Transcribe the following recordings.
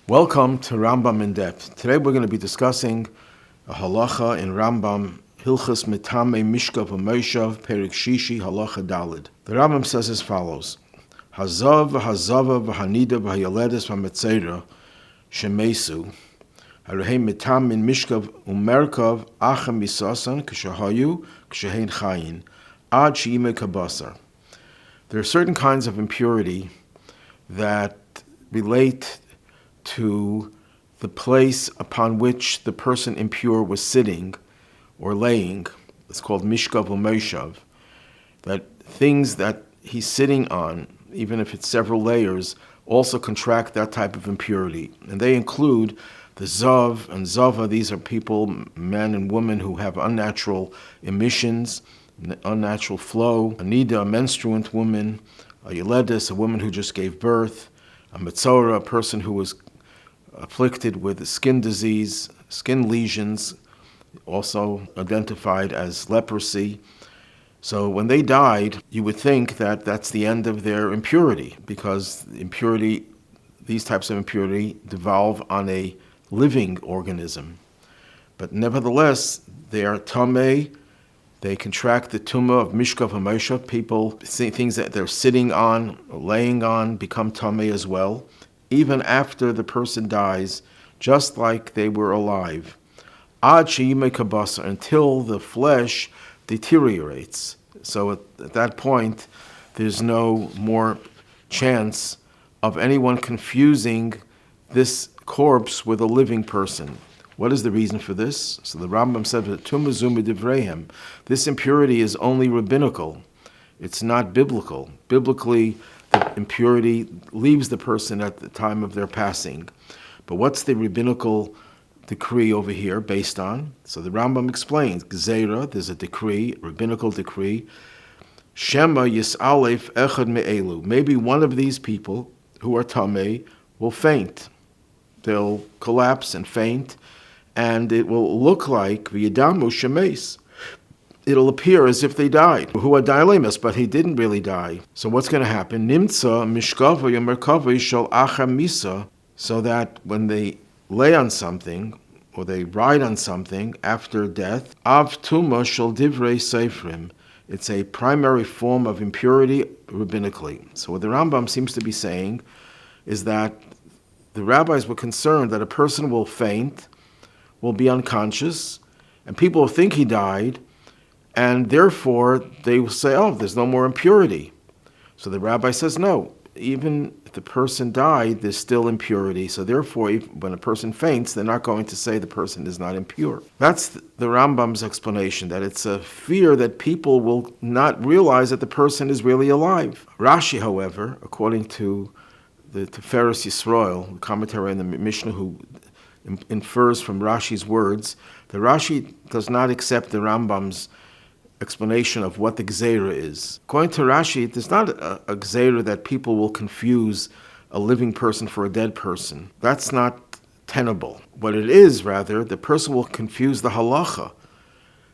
Welcome to Rambam in Depth. Today we're going to be discussing a halacha in Rambam, Hilchas Mitame Mishkav U'Moshav, Perik Shishi, Halacha Dalid. The Rambam says as follows: Hazav v'hazava v'hanida v'hayaledes v'metzeira shemesu harehei mitam min Mishkav U'Merkav achem misasan k'shahayu k'shehein chayin ad she'ime kabasar. There are certain kinds of impurity that relate to the place upon which the person impure was sitting or laying. It's called Mishkav U'Moshav. That things that he's sitting on, even if it's several layers, also contract that type of impurity. And they include the Zav and Zava. These are people, men and women, who have unnatural emissions, unnatural flow. Anida, a menstruant woman. A Yeledes, a woman who just gave birth. A Metzora, a person who was afflicted with a skin disease, skin lesions, also identified as leprosy. So when they died, you would think that that's the end of their impurity, because impurity, these types of impurity, devolve on a living organism. But nevertheless, they are tamei. They contract the tumah of Mishkav U'Moshav. People, things that they're sitting on or laying on, become tamei as well, even after the person dies, just like they were alive. Ad she'ime kabasar, until the flesh deteriorates. So at that point, there's no more chance of anyone confusing this corpse with a living person. What is the reason for this? So the Rambam said that tumah zu midivreihem. This impurity is only rabbinical. It's not biblical. Biblically, the impurity leaves the person at the time of their passing. But what's the rabbinical decree over here based on? So the Rambam explains, Gzeira, there's a decree, rabbinical decree, Shema yis'alef echad me'elu. Maybe one of these people who are tamei will faint. They'll collapse and faint, and it will look like v'yadamu shemes. It'll appear as if they died. Who are dilemas, but he didn't really die. So what's going to happen? Nimtza mishkava yomerkava shel acham misa, so that when they lay on something or they ride on something after death, av tuma shel divrei seifrim. It's a primary form of impurity rabbinically. So what the Rambam seems to be saying is that the rabbis were concerned that a person will faint, will be unconscious, and people will think he died, and therefore they will say, oh, there's no more impurity. So the rabbi says, no, even if the person died, there's still impurity. So therefore, when a person faints, they're not going to say the person is not impure. That's the Rambam's explanation, that it's a fear that people will not realize that the person is really alive. Rashi, however, according to the Tiferes Yisrael, the commentary on the Mishnah, who infers from Rashi's words, the Rashi does not accept the Rambam's explanation of what the gzeira is. According to Rashi, there's not a gzeira that people will confuse a living person for a dead person. That's not tenable. What it is, rather, the person will confuse the halacha.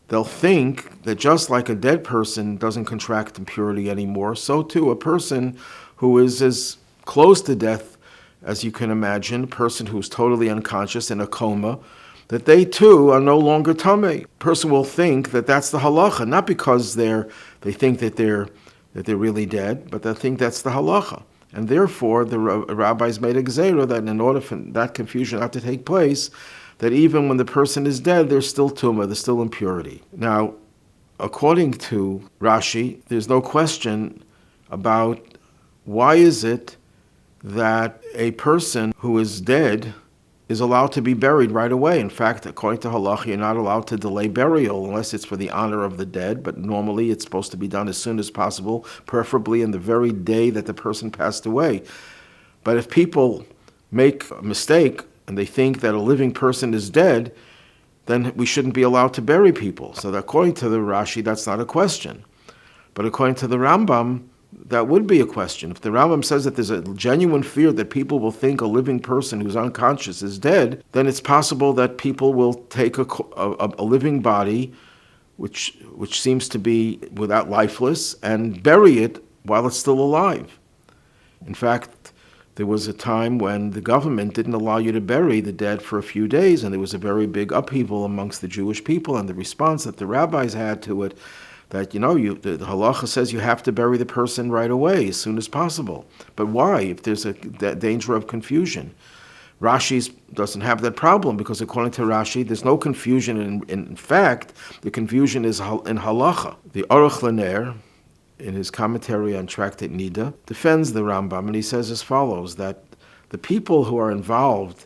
They'll think that just like a dead person doesn't contract impurity anymore, so too a person who is as close to death as you can imagine, a person who's totally unconscious in a coma, that they too are no longer tamei. Person will think that that's the halacha, not because they think that they're really dead, but they think that's the halacha. And therefore, the rabbis made a gzeira that in order for that confusion not to take place, that even when the person is dead, there's still tumah, there's still impurity. Now, according to Rashi, there's no question about why is it that a person who is dead is allowed to be buried right away. In fact, according to halacha, you're not allowed to delay burial unless it's for the honor of the dead, but normally it's supposed to be done as soon as possible, preferably in the very day that the person passed away. But if people make a mistake and they think that a living person is dead, then we shouldn't be allowed to bury people. So that according to the Rashi, that's not a question. But according to the Rambam, that would be a question. If the Rambam says that there's a genuine fear that people will think a living person who's unconscious is dead, then it's possible that people will take a living body, which seems to be lifeless, and bury it while it's still alive. In fact, There was a time when the government didn't allow you to bury the dead for a few days, and there was a very big upheaval amongst the Jewish people, and the response that the rabbis had to it, that, the halacha says you have to bury the person right away, as soon as possible. But why, if there's a danger of confusion? Rashi doesn't have that problem, because according to Rashi, there's no confusion. In fact, the confusion is in halacha. The Aruch LaNer, in his commentary on Tractate Nida, defends the Rambam, and he says as follows, that the people who are involved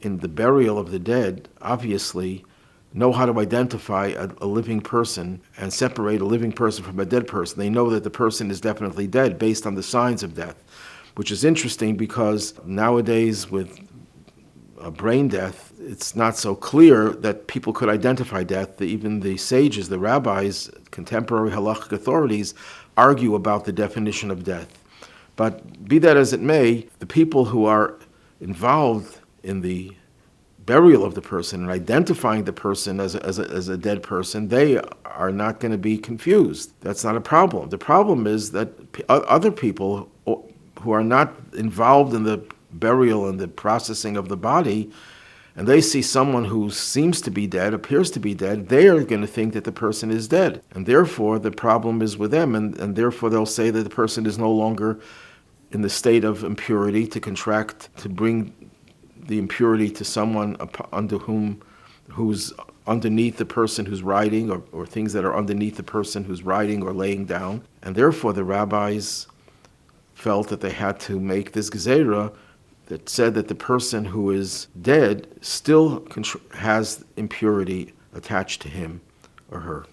in the burial of the dead obviously know how to identify a living person and separate a living person from a dead person. They know that the person is definitely dead based on the signs of death, which is interesting because nowadays with brain death, it's not so clear that people could identify death. Even the sages, the rabbis, contemporary halachic authorities argue about the definition of death. But be that as it may, the people who are involved in the burial of the person and identifying the person as a dead person, they are not going to be confused. That's not a problem. The problem is that other people who are not involved in the burial and the processing of the body, and they see someone who seems to be dead, appears to be dead, they are going to think that the person is dead. And therefore, the problem is with them, and therefore they'll say that the person is no longer in the state of impurity to contract, to bring the impurity to someone who's underneath the person who's riding, or things that are underneath the person who's riding or laying down. And therefore, the rabbis felt that they had to make this gezerah that said that the person who is dead still has impurity attached to him or her.